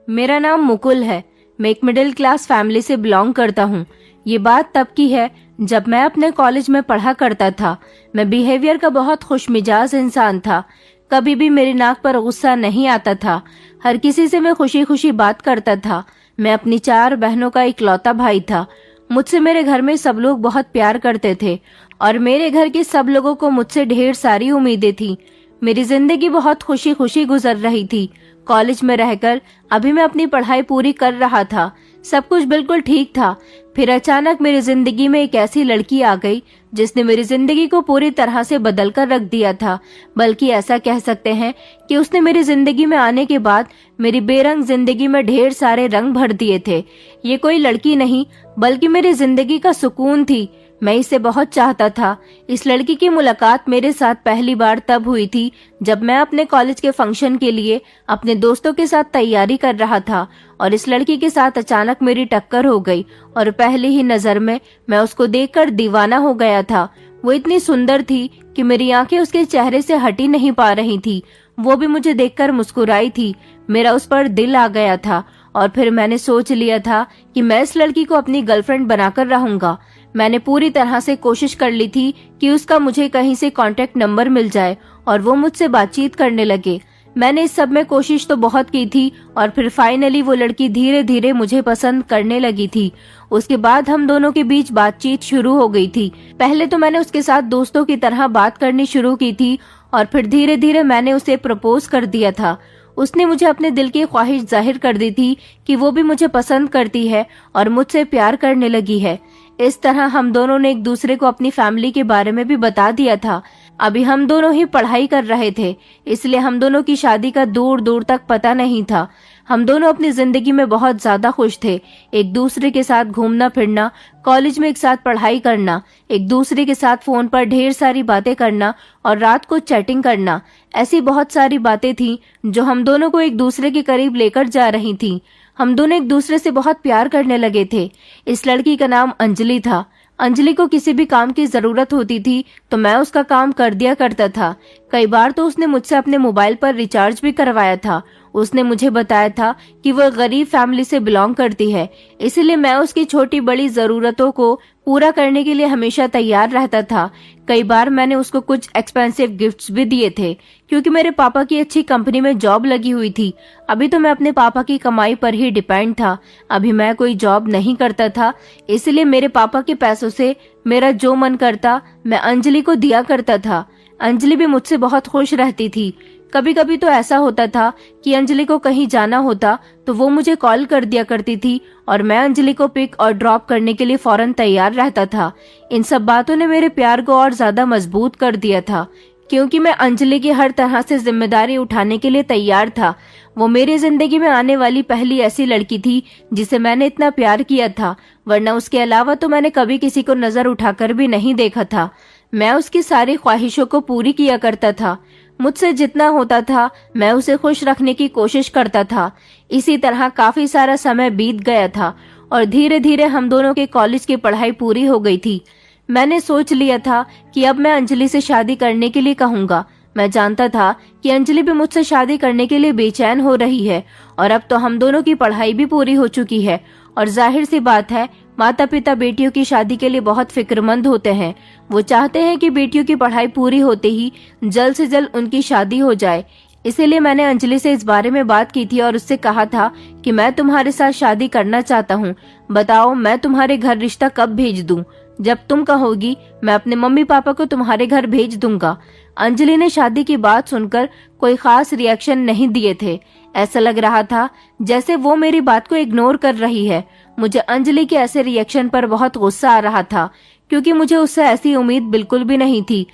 मेरा नाम मुकुल है। मैं एक मिडिल क्लास फैमिली से बिलोंग करता हूँ। ये बात तब की है जब मैं अपने कॉलेज में पढ़ा करता था। मैं बिहेवियर का बहुत खुशमिजाज इंसान था। कभी भी मेरी नाक पर गुस्सा नहीं आता था। हर किसी से मैं खुशी खुशी बात करता था। मैं अपनी 4 बहनों का इकलौता भाई था। मुझसे मेरे घर में सब लोग बहुत प्यार करते थे और मेरे घर के सब लोगों को मुझसे ढेर सारी उम्मीदें थी। मेरी जिंदगी बहुत खुशी खुशी गुजर रही थी। कॉलेज में रहकर अभी मैं अपनी पढ़ाई पूरी कर रहा था। सब कुछ बिल्कुल ठीक था। फिर अचानक मेरी जिंदगी में एक ऐसी लड़की आ गई जिसने मेरी जिंदगी को पूरी तरह से बदल कर रख दिया था। बल्कि ऐसा कह सकते हैं कि उसने मेरी जिंदगी में आने के बाद मेरी बेरंग जिंदगी में ढेर सारे रंग भर दिए थे। ये कोई लड़की नहीं बल्कि मेरी जिंदगी का सुकून थी। मैं इसे बहुत चाहता था। इस लड़की की मुलाकात मेरे साथ पहली बार तब हुई थी जब मैं अपने कॉलेज के फंक्शन के लिए अपने दोस्तों के साथ तैयारी कर रहा था और इस लड़की के साथ अचानक मेरी टक्कर हो गई और पहली ही नजर में मैं उसको देखकर दीवाना हो गया था। वो इतनी सुंदर थी कि मेरी आंखें उसके चेहरे से हटी नहीं पा रही थी। वो भी मुझे देखकर मुस्कुराई थी। मेरा उस पर दिल आ गया था और फिर मैंने सोच लिया था कि मैं इस लड़की को अपनी गर्लफ्रेंड बनाकर रहूंगा। मैंने पूरी तरह से कोशिश कर ली थी कि उसका मुझे कहीं से कांटेक्ट नंबर मिल जाए और वो मुझसे बातचीत करने लगे। मैंने इस सब में कोशिश तो बहुत की थी और फिर फाइनली वो लड़की धीरे धीरे मुझे पसंद करने लगी थी। उसके बाद हम दोनों के बीच बातचीत शुरू हो गई थी। पहले तो मैंने उसके साथ दोस्तों की तरह बात करनी शुरू की थी और फिर धीरे धीरे मैंने उसे प्रपोज कर दिया था। उसने मुझे अपने दिल की ख्वाहिश जाहिर कर दी थी कि वो भी मुझे पसंद करती है और मुझसे प्यार करने लगी है। इस तरह हम दोनों ने एक दूसरे को अपनी फैमिली के बारे में भी बता दिया था। अभी हम दोनों ही पढ़ाई कर रहे थे, इसलिए हम दोनों की शादी का दूर दूर तक पता नहीं था। हम दोनों अपनी जिंदगी में बहुत ज्यादा खुश थे। एक दूसरे के साथ घूमना फिरना, कॉलेज में एक साथ पढ़ाई करना, एक दूसरे के साथ फोन पर ढेर सारी बातें करना और रात को चैटिंग करना, ऐसी बहुत सारी बातें थी जो हम दोनों को एक दूसरे के करीब लेकर जा रही थी। हम दोनों एक दूसरे से बहुत प्यार करने लगे थे। इस लड़की का नाम अंजलि था। अंजलि को किसी भी काम की जरूरत होती थी तो मैं उसका काम कर दिया करता था। कई बार तो उसने मुझसे अपने मोबाइल पर रिचार्ज भी करवाया था। उसने मुझे बताया था कि वह गरीब फैमिली से बिलोंग करती है, इसीलिए मैं उसकी छोटी बड़ी जरूरतों को पूरा करने के लिए हमेशा तैयार रहता था। कई बार मैंने उसको कुछ एक्सपेंसिव गिफ्ट्स भी दिए थे क्योंकि मेरे पापा की अच्छी कंपनी में जॉब लगी हुई थी। अभी तो मैं अपने पापा की कमाई पर ही डिपेंड था। अभी मैं कोई जॉब नहीं करता था, इसलिए मेरे पापा के पैसों से मेरा जो मन करता मैं अंजलि को दिया करता था। अंजलि भी मुझसे बहुत खुश रहती थी। कभी कभी तो ऐसा होता था कि अंजलि को कहीं जाना होता तो वो मुझे कॉल कर दिया करती थी और मैं अंजलि को पिक और ड्रॉप करने के लिए फौरन तैयार रहता था। इन सब बातों ने मेरे प्यार को और ज्यादा मजबूत कर दिया था क्योंकि मैं अंजलि की हर तरह से जिम्मेदारी उठाने के लिए तैयार था। वो मेरी जिंदगी में आने वाली पहली ऐसी लड़की थी जिसे मैंने इतना प्यार किया था, वरना उसके अलावा तो मैंने कभी किसी को नजर उठाकर भी नहीं देखा था। मैं उसकी सारी ख्वाहिशों को पूरी किया करता था। मुझसे जितना होता था मैं उसे खुश रखने की कोशिश करता था। इसी तरह काफी सारा समय बीत गया था और धीरे धीरे हम दोनों के कॉलेज की पढ़ाई पूरी हो गई थी। मैंने सोच लिया था कि अब मैं अंजलि से शादी करने के लिए कहूंगा। मैं जानता था कि अंजलि भी मुझसे शादी करने के लिए बेचैन हो रही है और अब तो हम दोनों की पढ़ाई भी पूरी हो चुकी है और जाहिर सी बात है माता पिता बेटियों की शादी के लिए बहुत फिक्रमंद होते हैं। वो चाहते हैं कि बेटियों की पढ़ाई पूरी होते ही जल्द से जल्द उनकी शादी हो जाए। इसीलिए मैंने अंजलि से इस बारे में बात की थी और उससे कहा था कि मैं तुम्हारे साथ शादी करना चाहता हूँ। बताओ मैं तुम्हारे घर रिश्ता कब भेज दूँ? जब तुम कहोगी मैं अपने मम्मी पापा को तुम्हारे घर भेज दूंगा। अंजलि ने शादी की बात सुनकर कोई खास रिएक्शन नहीं दिए थे। ऐसा लग रहा था जैसे वो मेरी बात को इग्नोर कर रही है। मुझे अंजलि के ऐसे रिएक्शन पर बहुत गुस्सा आ रहा था क्योंकि मुझे उससे ऐसी उम्मीद बिल्कुल भी नहीं थी।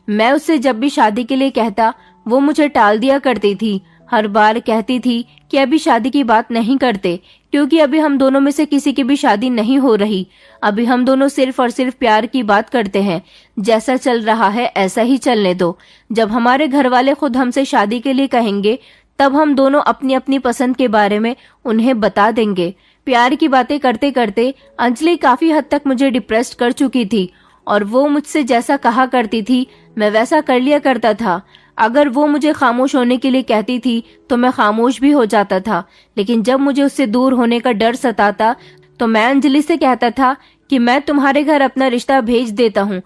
मैं उससे जब भी शादी के लिए कहता वो मुझे टाल दिया करती थी। हर बार कहती थी कि अभी शादी की बात नहीं करते क्योंकि अभी हम दोनों में से किसी की भी शादी नहीं हो रही। अभी हम दोनों सिर्फ और सिर्फ प्यार की बात करते हैं। जैसा चल रहा है ऐसा ही चलने दो। जब हमारे घर वाले खुद हमसे शादी के लिए कहेंगे तब हम दोनों अपनी अपनी पसंद के बारे में उन्हें बता देंगे। प्यार की बातें करते करते अंजलि काफी हद तक मुझे डिप्रेस्ड कर चुकी थी और वो मुझसे जैसा कहा करती थी मैं वैसा कर लिया करता था। अगर वो मुझे खामोश होने के लिए कहती थी तो मैं खामोश भी हो जाता था, लेकिन जब मुझे उससे दूर होने का डर सताता तो मैं अंजलि से कहता था कि मैं तुम्हारे घर अपना रिश्ता भेज देता हूँ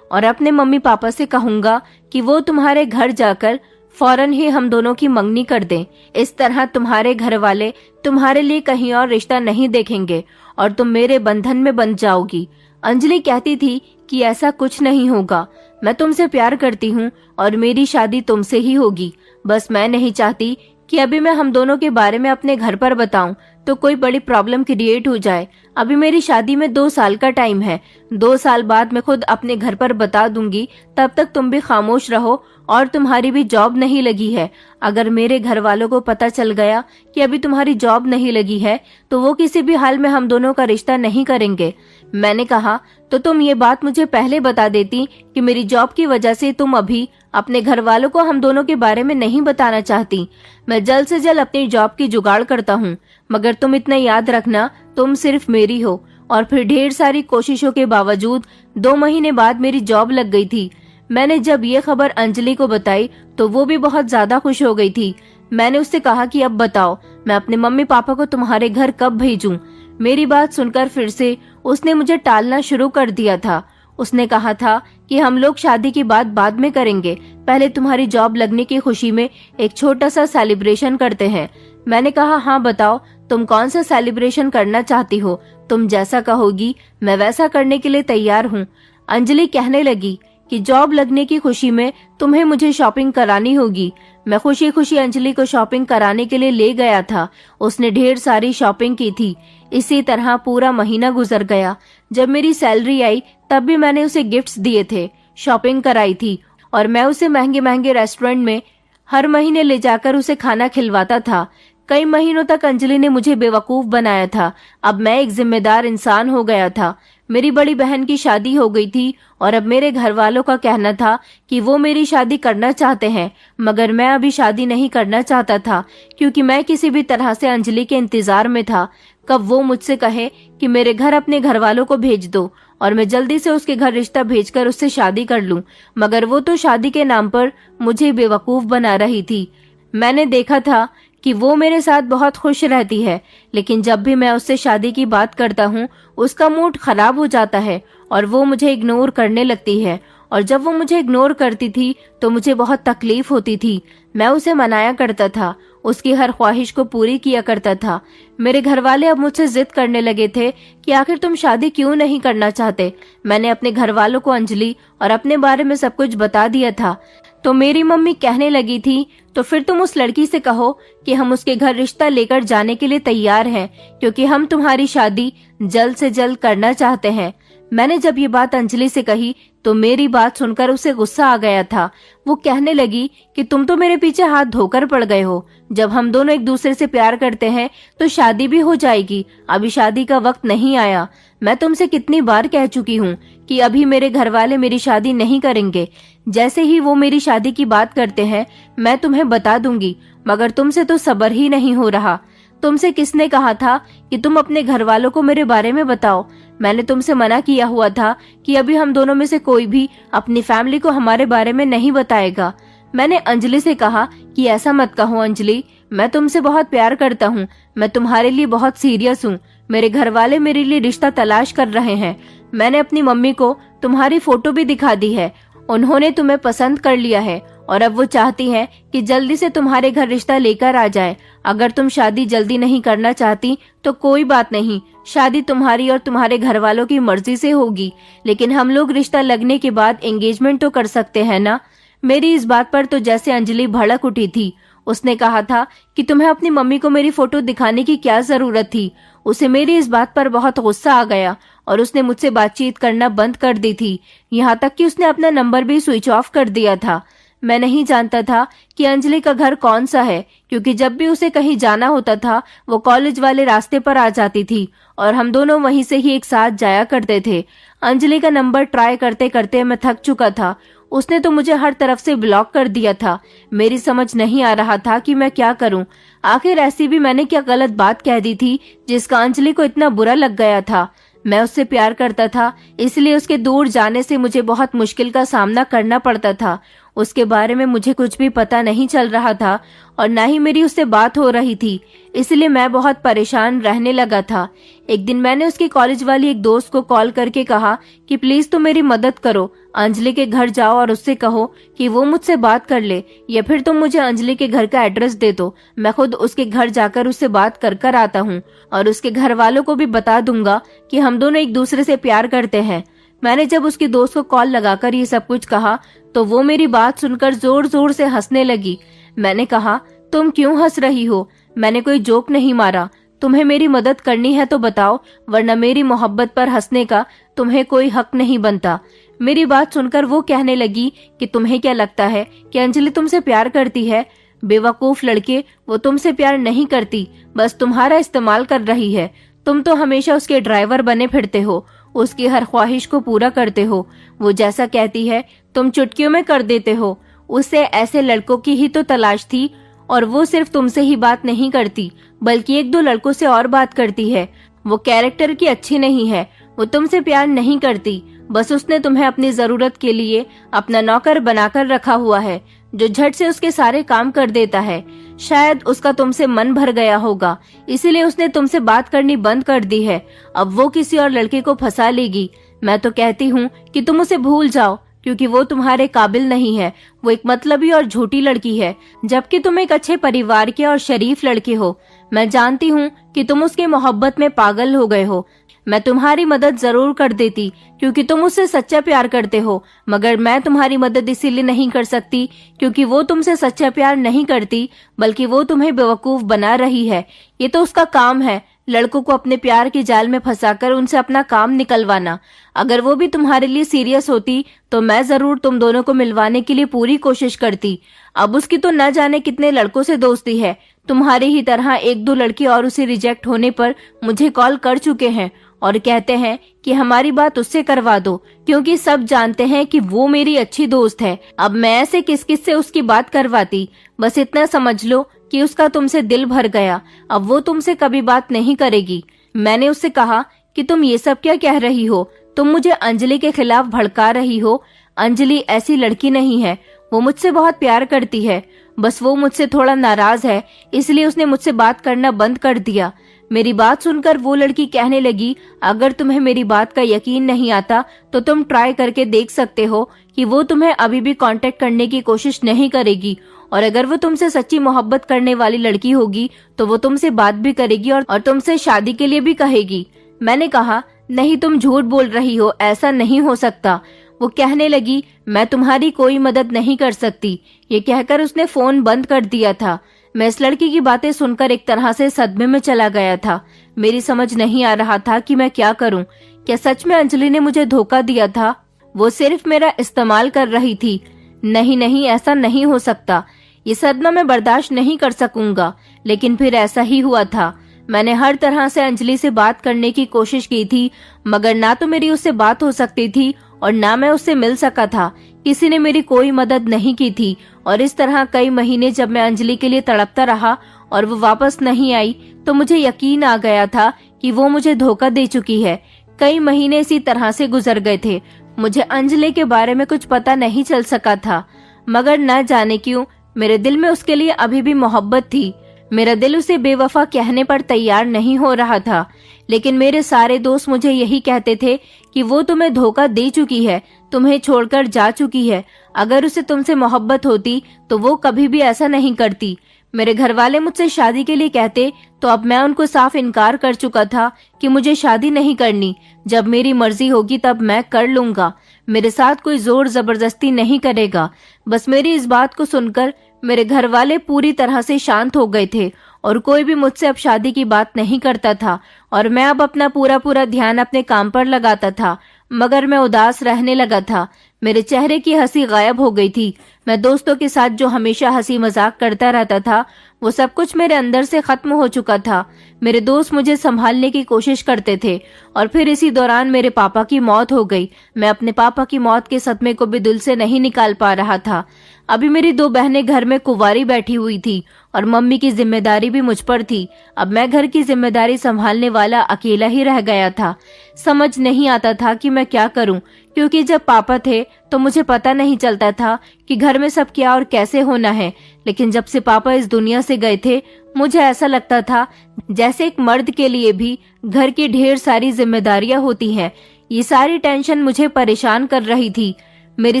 और अपने मम्मी पापा से कहूंगा कि वो तुम्हारे घर जाकर फौरन ही हम दोनों की मंगनी कर दें। इस तरह तुम्हारे घर वाले तुम्हारे लिए कहीं और रिश्ता नहीं देखेंगे और तुम मेरे बंधन में बंध जाओगी। अंजलि कहती थी कि ऐसा कुछ नहीं होगा, मैं तुमसे प्यार करती हूँ और मेरी शादी तुमसे ही होगी। बस मैं नहीं चाहती कि अभी मैं हम दोनों के बारे में अपने घर पर बताऊं तो कोई बड़ी प्रॉब्लम क्रिएट हो जाए। अभी मेरी शादी में 2 साल का टाइम है, 2 साल बाद मैं खुद अपने घर पर बता दूंगी। तब तक तुम भी खामोश रहो और तुम्हारी भी जॉब नहीं लगी है। अगर मेरे घर वालों को पता चल गया कि अभी तुम्हारी जॉब नहीं लगी है तो वो किसी भी हाल में हम दोनों का रिश्ता नहीं करेंगे। मैंने कहा तो तुम ये बात मुझे पहले बता देती कि मेरी जॉब की वजह से तुम अभी अपने घर वालों को हम दोनों के बारे में नहीं बताना चाहती। मैं जल्द से जल्द अपनी जॉब की जुगाड़ करता हूँ, मगर तुम इतना याद रखना तुम सिर्फ मेरी हो। और फिर ढेर सारी कोशिशों के बावजूद 2 महीने बाद मेरी जॉब लग गई थी। मैंने जब ये खबर अंजलि को बताई तो वो भी बहुत ज्यादा खुश हो गई थी। मैंने उससे कहा कि अब बताओ मैं अपने मम्मी पापा को तुम्हारे घर कब भेजूं। मेरी बात सुनकर फिर से उसने मुझे टालना शुरू कर दिया था। उसने कहा था कि हम लोग शादी की बात बाद में करेंगे, पहले तुम्हारी जॉब लगने की खुशी में एक छोटा सा सेलिब्रेशन करते हैं। मैंने कहा हाँ बताओ तुम कौन सा सेलिब्रेशन करना चाहती हो, तुम जैसा कहोगी मैं वैसा करने के लिए तैयार हूँ। अंजलि कहने लगी कि जॉब लगने की खुशी में तुम्हें मुझे शॉपिंग करानी होगी। मैं खुशी खुशी अंजलि को शॉपिंग कराने के लिए ले गया था। उसने ढेर सारी शॉपिंग की थी। इसी तरह पूरा महीना गुजर गया। जब मेरी सैलरी आई तब भी मैंने उसे गिफ्ट्स दिए थे, शॉपिंग कराई थी और मैं उसे महंगे महंगे रेस्टोरेंट में हर महीने ले जाकर उसे खाना खिलवाता था। कई महीनों तक अंजलि ने मुझे बेवकूफ बनाया था। अब मैं एक जिम्मेदार इंसान हो गया था। मेरी बड़ी बहन की शादी हो गई थी और अब मेरे घर वालों का कहना था कि वो मेरी शादी करना चाहते हैं, मगर मैं अभी शादी नहीं करना चाहता था क्योंकि मैं किसी भी तरह से अंजलि के इंतजार में था कब वो मुझसे कहे कि मेरे घर अपने घर वालों को भेज दो और मैं जल्दी से उसके घर रिश्ता भेजकर उससे शादी कर लूं। मगर वो तो शादी के नाम पर मुझे बेवकूफ बना रही थी। मैंने देखा था कि वो मेरे साथ बहुत खुश रहती है, लेकिन जब भी मैं उससे शादी की बात करता हूँ उसका मूड खराब हो जाता है और वो मुझे इग्नोर करने लगती है। और जब वो मुझे इग्नोर करती थी तो मुझे बहुत तकलीफ होती थी। मैं उसे मनाया करता था, उसकी हर ख्वाहिश को पूरी किया करता था। मेरे घर वाले अब मुझसे जिद करने लगे थे कि आखिर तुम शादी क्यों नहीं करना चाहते। मैंने अपने घर वालों को अंजलि और अपने बारे में सब कुछ बता दिया था। तो मेरी मम्मी कहने लगी थी तो फिर तुम उस लड़की से कहो कि हम उसके घर रिश्ता लेकर जाने के लिए तैयार हैं, क्योंकि हम तुम्हारी शादी जल्द से जल्द करना चाहते हैं। मैंने जब ये बात अंजलि से कही तो मेरी बात सुनकर उसे गुस्सा आ गया था। वो कहने लगी कि तुम तो मेरे पीछे हाथ धोकर पड़ गए हो। जब हम दोनों एक दूसरे से प्यार करते हैं तो शादी भी हो जाएगी, अभी शादी का वक्त नहीं आया। मैं तुमसे कितनी बार कह चुकी हूँ कि अभी मेरे घर वाले मेरी शादी नहीं करेंगे। जैसे ही वो मेरी शादी की बात करते हैं मैं तुम्हें बता दूंगी, मगर तुमसे तो सब्र ही नहीं हो रहा। तुमसे किसने कहा था कि तुम अपने घर वालों को मेरे बारे में बताओ? मैंने तुमसे मना किया हुआ था कि अभी हम दोनों में से कोई भी अपनी फैमिली को हमारे बारे में नहीं बताएगा। मैंने अंजलि से कहा कि ऐसा मत कहो अंजलि, मैं तुमसे बहुत प्यार करता हूँ, मैं तुम्हारे लिए बहुत सीरियस हूँ। मेरे घर वाले मेरे लिए रिश्ता तलाश कर रहे हैं। मैंने अपनी मम्मी को तुम्हारी फोटो भी दिखा दी है, उन्होंने तुम्हें पसंद कर लिया है और अब वो चाहती हैं कि जल्दी से तुम्हारे घर रिश्ता लेकर आ जाए। अगर तुम शादी जल्दी नहीं करना चाहती तो कोई बात नहीं, शादी तुम्हारी और तुम्हारे घर वालों की मर्जी से होगी, लेकिन हम लोग रिश्ता लगने के बाद एंगेजमेंट तो कर सकते हैं ना। मेरी इस बात पर तो जैसे अंजलि भड़क उठी थी। उसने कहा था कि तुम्हें अपनी मम्मी को मेरी फोटो दिखाने की क्या जरूरत थी। उसे मेरी इस बात पर बहुत गुस्सा आ गया और उसने मुझसे बातचीत करना बंद कर दी थी। यहाँ तक कि उसने अपना नंबर भी स्विच ऑफ कर दिया था। मैं नहीं जानता था कि अंजलि का घर कौन सा है, क्योंकि जब भी उसे कहीं जाना होता था वो कॉलेज वाले रास्ते पर आ जाती थी और हम दोनों वहीं से ही एक साथ जाया करते थे। अंजलि का नंबर ट्राई करते करते मैं थक चुका था। उसने तो मुझे हर तरफ से ब्लॉक कर दिया था। मेरी समझ नहीं आ रहा था कि मैं क्या करूं। आखिर ऐसी भी मैंने क्या गलत बात कह दी थी जिसका अंजलि को इतना बुरा लग गया था। मैं उससे प्यार करता था, इसलिए उसके दूर जाने से मुझे बहुत मुश्किल का सामना करना पड़ता था। उसके बारे में मुझे कुछ भी पता नहीं चल रहा था और ना ही मेरी उससे बात हो रही थी, इसलिए मैं बहुत परेशान रहने लगा था। एक दिन मैंने उसकी कॉलेज वाली एक दोस्त को कॉल करके कहा कि प्लीज तुम मेरी मदद करो, अंजलि के घर जाओ और उससे कहो कि वो मुझसे बात कर ले, या फिर तुम मुझे अंजलि के घर का एड्रेस दे दो, मैं खुद उसके घर जाकर उससे बात कर कर आता हूँ और उसके घर वालों को भी बता दूंगा कि हम दोनों एक दूसरे से प्यार करते हैं। मैंने जब उसकी दोस्त को कॉल लगाकर ये सब कुछ कहा तो वो मेरी बात सुनकर जोर जोर से हंसने लगी। मैंने कहा, तुम क्यों हंस रही हो? मैंने कोई जोक नहीं मारा। तुम्हें मेरी मदद करनी है तो बताओ, वरना मेरी मोहब्बत पर हंसने का तुम्हें कोई हक नहीं बनता। मेरी बात सुनकर वो कहने लगी कि तुम्हें क्या लगता है कि अंजलि तुमसे प्यार करती है? बेवकूफ लड़के, वो तुमसे प्यार नहीं करती, बस तुम्हारा इस्तेमाल कर रही है। तुम तो हमेशा उसके ड्राइवर बने फिरते हो, उसकी हर ख्वाहिश को पूरा करते हो। वो जैसा कहती है तुम चुटकियों में कर देते हो। उसे ऐसे लड़कों की ही तो तलाश थी, और वो सिर्फ तुमसे ही बात नहीं करती बल्कि एक दो लड़कों से और बात करती है। वो कैरेक्टर की अच्छी नहीं है, वो तुमसे प्यार नहीं करती, बस उसने तुम्हें अपनी जरूरत के लिए अपना नौकर बनाकर रखा हुआ है जो झट से उसके सारे काम कर देता है। शायद उसका तुमसे मन भर गया होगा, इसीलिए उसने तुमसे बात करनी बंद कर दी है। अब वो किसी और लड़के को फंसा लेगी। मैं तो कहती हूँ कि तुम उसे भूल जाओ, क्योंकि वो तुम्हारे काबिल नहीं है। वो एक मतलबी और झूठी लड़की है, जबकि तुम एक अच्छे परिवार के और शरीफ लड़के हो। मैं जानती हूँ कि तुम उसकी मोहब्बत में पागल हो गए हो। मैं तुम्हारी मदद जरूर कर देती क्योंकि तुम उससे सच्चा प्यार करते हो, मगर मैं तुम्हारी मदद इसीलिए नहीं कर सकती क्योंकि वो तुमसे सच्चा प्यार नहीं करती, बल्कि वो तुम्हें बेवकूफ बना रही है। ये तो उसका काम है, लड़कों को अपने प्यार के जाल में फंसाकर उनसे अपना काम निकलवाना। अगर वो भी तुम्हारे लिए सीरियस होती तो मैं जरूर तुम दोनों को मिलवाने के लिए पूरी कोशिश करती। अब उसकी तो न जाने कितने लड़कों से दोस्ती है। तुम्हारी ही तरह एक दो लड़के और उसे रिजेक्ट होने पर मुझे कॉल कर चुके हैं और कहते हैं कि हमारी बात उससे करवा दो, क्योंकि सब जानते हैं कि वो मेरी अच्छी दोस्त है। अब मैं ऐसे किस किस से उसकी बात करवाती? बस इतना समझ लो कि उसका तुमसे दिल भर गया, अब वो तुमसे कभी बात नहीं करेगी। मैंने उससे कहा कि तुम ये सब क्या कह रही हो? तुम मुझे अंजलि के खिलाफ भड़का रही हो। अंजलि ऐसी लड़की नहीं है, वो मुझसे बहुत प्यार करती है, बस वो मुझसे थोड़ा नाराज है, इसलिए उसने मुझसे बात करना बंद कर दिया। मेरी बात सुनकर वो लड़की कहने लगी, अगर तुम्हें मेरी बात का यकीन नहीं आता तो तुम ट्राई करके देख सकते हो कि वो तुम्हें अभी भी कांटेक्ट करने की कोशिश नहीं करेगी, और अगर वो तुमसे सच्ची मोहब्बत करने वाली लड़की होगी तो वो तुमसे बात भी करेगी और तुमसे शादी के लिए भी कहेगी। मैंने कहा, नहीं, तुम झूठ बोल रही हो, ऐसा नहीं हो सकता। वो कहने लगी, मैं तुम्हारी कोई मदद नहीं कर सकती। ये कहकर उसने फोन बंद कर दिया था। मैं इस लड़की की बातें सुनकर एक तरह से सदमे में चला गया था। मेरी समझ नहीं आ रहा था कि मैं क्या करूं। क्या सच में अंजलि ने मुझे धोखा दिया था? वो सिर्फ मेरा इस्तेमाल कर रही थी। नहीं नहीं, ऐसा नहीं हो सकता। ये सदमा मैं बर्दाश्त नहीं कर सकूंगा। लेकिन फिर ऐसा ही हुआ था। मैंने हर तरह से अंजलि से बात करने की कोशिश की थी, मगर ना तो मेरी उससे बात हो सकती थी और ना मैं उससे मिल सका था। किसी ने मेरी कोई मदद नहीं की थी, और इस तरह कई महीने जब मैं अंजलि के लिए तड़पता रहा और वो वापस नहीं आई तो मुझे यकीन आ गया था कि वो मुझे धोखा दे चुकी है। कई महीने इसी तरह से गुजर गए थे। मुझे अंजलि के बारे में कुछ पता नहीं चल सका था, मगर न जाने क्यों मेरे दिल में उसके लिए अभी भी मोहब्बत थी। मेरा दिल उसे बेवफा कहने पर तैयार नहीं हो रहा था, लेकिन मेरे सारे दोस्त मुझे यही कहते थे कि वो तुम्हें धोखा दे चुकी है, तुम्हें छोड़कर जा चुकी है। अगर उसे तुमसे मोहब्बत होती तो वो कभी भी ऐसा नहीं करती। मेरे घर वाले मुझसे शादी के लिए कहते तो अब मैं उनको साफ इनकार कर चुका था कि मुझे शादी नहीं करनी। जब मेरी मर्जी होगी तब मैं कर लूंगा। मेरे साथ कोई जोर जबरदस्ती नहीं करेगा। बस मेरी इस बात को सुनकर मेरे घर वाले पूरी तरह से शांत हो गए थे और कोई भी मुझसे अब शादी की बात नहीं करता था, और मैं अब अपना पूरा ध्यान अपने काम पर लगाता था। मगर मैं उदास रहने लगा था। मेरे चेहरे की हंसी गायब हो गई थी। मैं दोस्तों के साथ जो हमेशा हंसी मजाक करता रहता था, वो सब कुछ मेरे अंदर से खत्म हो चुका था। मेरे दोस्त मुझे संभालने की कोशिश करते थे, और फिर इसी दौरान मेरे पापा की मौत हो गई। मैं अपने पापा की मौत के सदमे को भी दिल से नहीं निकाल पा रहा था। अभी मेरी 2 बहनें घर में कुंवारी बैठी हुई थी और मम्मी की जिम्मेदारी भी मुझ पर थी। अब मैं घर की जिम्मेदारी संभालने वाला अकेला ही रह गया था। समझ नहीं आता था कि मैं क्या करूं, क्योंकि जब पापा थे तो मुझे पता नहीं चलता था कि घर में सब क्या और कैसे होना है। लेकिन जब से पापा इस दुनिया से गए थे, मुझे ऐसा लगता था जैसे एक मर्द के लिए भी घर की ढेर सारी जिम्मेदारियां होती हैं। ये सारी टेंशन मुझे परेशान कर रही थी। मेरी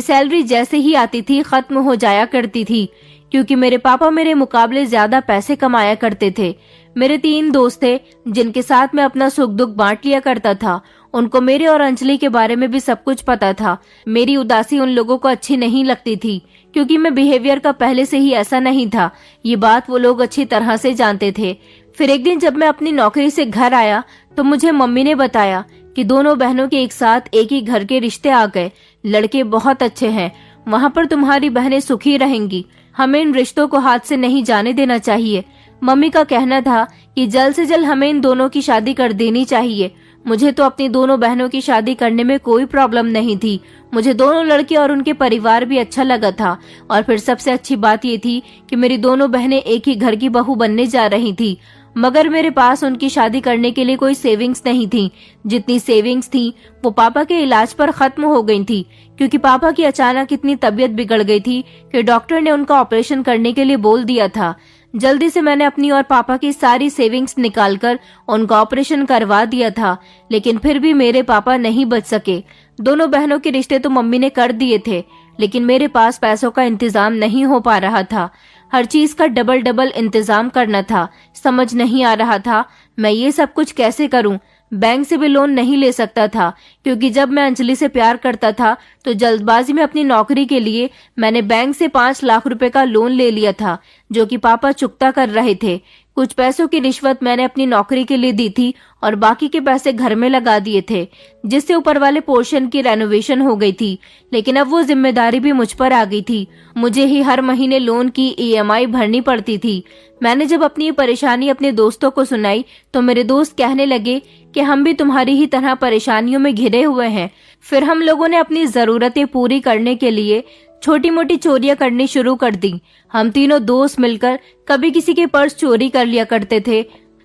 सैलरी जैसे ही आती थी खत्म हो जाया करती थी, क्योंकि मेरे पापा मेरे मुकाबले ज्यादा पैसे कमाया करते थे। मेरे 3 दोस्त थे जिनके साथ मैं अपना सुख दुख बांट लिया करता था। उनको मेरे और अंजलि के बारे में भी सब कुछ पता था। मेरी उदासी उन लोगों को अच्छी नहीं लगती थी, क्योंकि मैं बिहेवियर का पहले से ही ऐसा नहीं था। ये बात वो लोग अच्छी तरह से जानते थे। फिर एक दिन जब मैं अपनी नौकरी से घर आया तो मुझे मम्मी ने बताया कि दोनों बहनों के एक साथ एक ही घर के रिश्ते आ गए। लड़के बहुत अच्छे हैं, वहाँ पर तुम्हारी बहनें सुखी रहेंगी। हमें इन रिश्तों को हाथ से नहीं जाने देना चाहिए। मम्मी का कहना था कि जल्द से जल्द हमें इन दोनों की शादी कर देनी चाहिए। मुझे तो अपनी दोनों बहनों की शादी करने में कोई प्रॉब्लम नहीं थी। मुझे दोनों लड़के और उनके परिवार भी अच्छा लगा था। और फिर सबसे अच्छी बात ये थी कि मेरी दोनों बहनें एक ही घर की बहू बनने जा रही थी। मगर मेरे पास उनकी शादी करने के लिए कोई सेविंग्स नहीं थी। जितनी सेविंग्स थी वो पापा के इलाज पर खत्म हो गई थी, क्योंकि पापा की अचानक इतनी तबीयत बिगड़ गई थी कि डॉक्टर ने उनका ऑपरेशन करने के लिए बोल दिया था। जल्दी से मैंने अपनी और पापा की सारी सेविंग्स निकालकर उनका ऑपरेशन करवा दिया था, लेकिन फिर भी मेरे पापा नहीं बच सके। दोनों बहनों के रिश्ते तो मम्मी ने कर दिए थे, लेकिन मेरे पास पैसों का इंतजाम नहीं हो पा रहा था। हर चीज का डबल इंतजाम करना था। समझ नहीं आ रहा था मैं ये सब कुछ कैसे करूं। बैंक से भी लोन नहीं ले सकता था, क्योंकि जब मैं अंजलि से प्यार करता था तो जल्दबाजी में अपनी नौकरी के लिए मैंने बैंक से 5 लाख रुपए का लोन ले लिया था, जो कि पापा चुकता कर रहे थे। कुछ पैसों की रिश्वत मैंने अपनी नौकरी के लिए दी थी और बाकी के पैसे घर में लगा दिए थे, जिससे ऊपर वाले पोर्शन की रेनोवेशन हो गई थी। लेकिन अब वो जिम्मेदारी भी मुझ पर आ गई थी। मुझे ही हर महीने लोन की EMI भरनी पड़ती थी। मैंने जब अपनी ये परेशानी अपने दोस्तों को सुनाई तो मेरे दोस्त कहने लगे कि हम भी तुम्हारी ही तरह परेशानियों में घिरे हुए हैं। फिर हम लोगों ने अपनी जरूरतें पूरी करने के लिए छोटी मोटी चोरियां करनी शुरू कर दी। हम तीनों दोस्त मिलकर कभी किसी के पर्स चोरी कर लिया करते थे,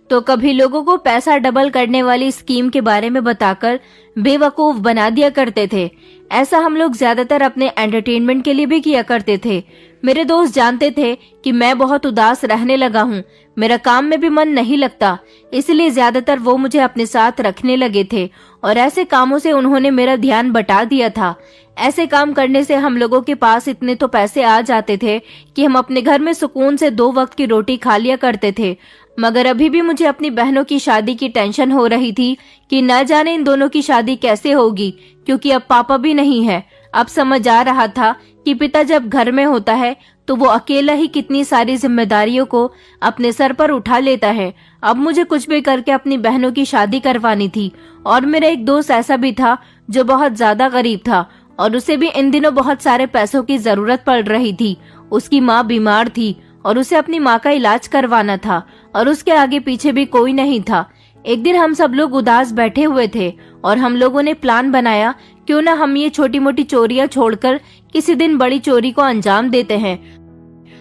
तो कभी लोगों को पैसा डबल करने वाली स्कीम के बारे में बताकर बेवकूफ बना दिया करते थे। ऐसा हम लोग ज्यादातर अपने एंटरटेनमेंट के लिए भी किया करते थे। मेरे दोस्त जानते थे कि मैं बहुत उदास रहने लगा हूँ, मेरा काम में भी मन नहीं लगता, इसलिए ज्यादातर वो मुझे अपने साथ रखने लगे थे और ऐसे कामों से उन्होंने मेरा ध्यान बटा दिया था। ऐसे काम करने से हम लोगों के पास इतने तो पैसे आ जाते थे कि हम अपने घर में सुकून से 2 वक्त की रोटी खा लिया करते थे। मगर अभी भी मुझे अपनी बहनों की शादी की टेंशन हो रही थी कि न जाने इन दोनों की शादी कैसे होगी, क्योंकि अब पापा भी नहीं है। अब समझ आ रहा था कि पिता जब घर में होता है तो वो अकेला ही कितनी सारी जिम्मेदारियों को अपने सर पर उठा लेता है। अब मुझे कुछ भी करके अपनी बहनों की शादी करवानी थी। और मेरा एक दोस्त ऐसा भी था जो बहुत ज्यादा गरीब था और उसे भी इन दिनों बहुत सारे पैसों की जरूरत पड़ रही थी। उसकी माँ बीमार थी और उसे अपनी माँ का इलाज करवाना था और उसके आगे पीछे भी कोई नहीं था। एक दिन हम सब लोग उदास बैठे हुए थे और हम लोगों ने प्लान बनाया, क्यों ना हम ये छोटी मोटी चोरियां छोड़कर किसी दिन बड़ी चोरी को अंजाम देते हैं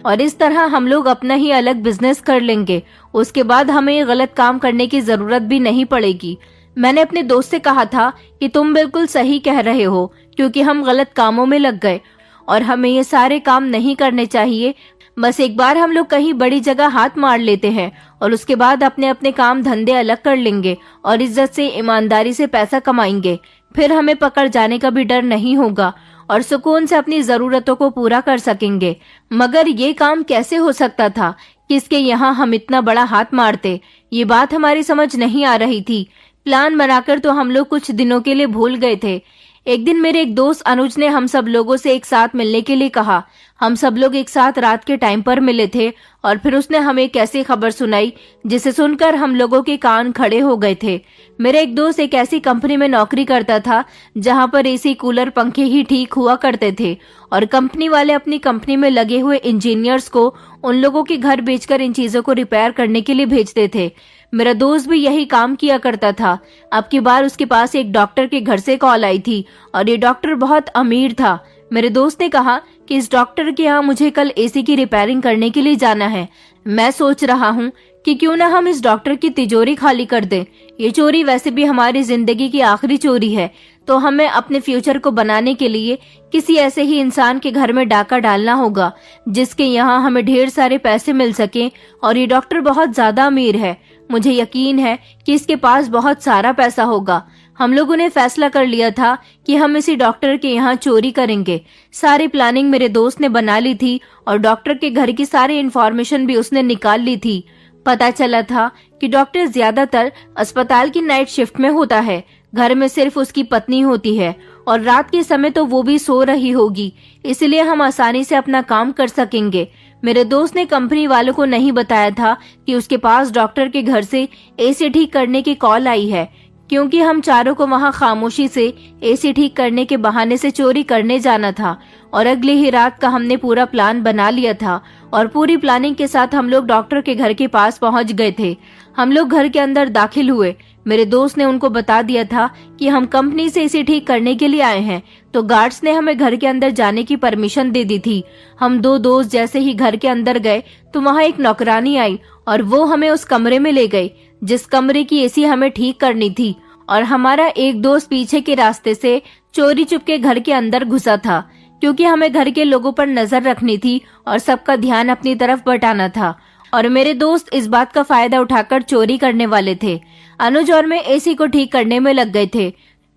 और इस तरह हम लोग अपना ही अलग बिजनेस कर लेंगे। उसके बाद हमें ये गलत काम करने की जरूरत भी नहीं पड़ेगी। मैंने अपने दोस्त से कहा था कि तुम बिल्कुल सही कह रहे हो, क्योंकि हम गलत कामों में लग गए और हमें ये सारे काम नहीं करने चाहिए। बस एक बार हम लोग कहीं बड़ी जगह हाथ मार लेते हैं और उसके बाद अपने अपने काम धंधे अलग कर लेंगे और इज्जत से ईमानदारी से पैसा कमाएंगे। फिर हमें पकड़ जाने का भी डर नहीं होगा और सुकून से अपनी जरूरतों को पूरा कर सकेंगे। मगर ये काम कैसे हो सकता था? किसके यहाँ हम इतना बड़ा हाथ मारते? ये बात हमारी समझ नहीं आ रही थी। प्लान बनाकर तो हम लोग कुछ दिनों के लिए भूल गए थे। एक दिन मेरे एक दोस्त अनुज ने हम सब लोगों से एक साथ मिलने के लिए कहा। हम सब लोग एक साथ रात के टाइम पर मिले थे और फिर उसने हमें एक ऐसी खबर सुनाई जिसे सुनकर हम लोगों के कान खड़े हो गए थे। मेरा एक दोस्त एक ऐसी कंपनी में नौकरी करता था जहां पर एसी कूलर पंखे ही ठीक हुआ करते थे और कंपनी वाले अपनी कंपनी में लगे हुए इंजीनियर्स को उन लोगों के घर बेचकर इन चीजों को रिपेयर करने के लिए भेजते थे। मेरा दोस्त भी यही काम किया करता था। अब की बार उसके पास एक डॉक्टर के घर से कॉल आई थी और ये डॉक्टर बहुत अमीर था। मेरे दोस्त ने कहा कि इस डॉक्टर के यहाँ मुझे कल एसी की रिपेयरिंग करने के लिए जाना है। मैं सोच रहा हूँ कि क्यों ना हम इस डॉक्टर की तिजोरी खाली कर दें। ये चोरी वैसे भी हमारी जिंदगी की आखिरी चोरी है, तो हमें अपने फ्यूचर को बनाने के लिए किसी ऐसे ही इंसान के घर में डाका डालना होगा जिसके यहाँ हमें ढेर सारे पैसे मिल सके। और ये डॉक्टर बहुत ज्यादा अमीर है, मुझे यकीन है कि इसके पास बहुत सारा पैसा होगा। हम लोगों ने फैसला कर लिया था कि हम इसी डॉक्टर के यहाँ चोरी करेंगे। सारी प्लानिंग मेरे दोस्त ने बना ली थी और डॉक्टर के घर की सारी इन्फॉर्मेशन भी उसने निकाल ली थी। पता चला था कि डॉक्टर ज्यादातर अस्पताल की नाइट शिफ्ट में होता है, घर में सिर्फ उसकी पत्नी होती है और रात के समय तो वो भी सो रही होगी, इसलिए हम आसानी से अपना काम कर सकेंगे। मेरे दोस्त ने कंपनी वालों को नहीं बताया था कि उसके पास डॉक्टर के घर से एसी ठीक करने की कॉल आई है, क्योंकि हम चारों को वहां खामोशी से एसी ठीक करने के बहाने से चोरी करने जाना था। और अगली ही रात का हमने पूरा प्लान बना लिया था और पूरी प्लानिंग के साथ हम लोग डॉक्टर के घर के पास पहुंच गए थे। हम लोग घर के अंदर दाखिल हुए। मेरे दोस्त ने उनको बता दिया था कि हम कंपनी से इसे ठीक करने के लिए आए हैं, तो गार्ड्स ने हमें घर के अंदर जाने की परमिशन दे दी थी। हम दो दोस्त जैसे ही घर के अंदर गए तो वहाँ एक नौकरानी आई और वो हमें उस कमरे में ले गई जिस कमरे की एसी हमें ठीक करनी थी। और हमारा एक दोस्त पीछे के रास्ते से चोरी चुपके घर के अंदर घुसा था, क्योंकि हमें घर के लोगों पर नजर रखनी थी और सबका ध्यान अपनी तरफ बटाना था। और मेरे दोस्त इस बात का फायदा उठाकर चोरी करने वाले थे। अनुज और मैं एसी को ठीक करने में लग गए थे।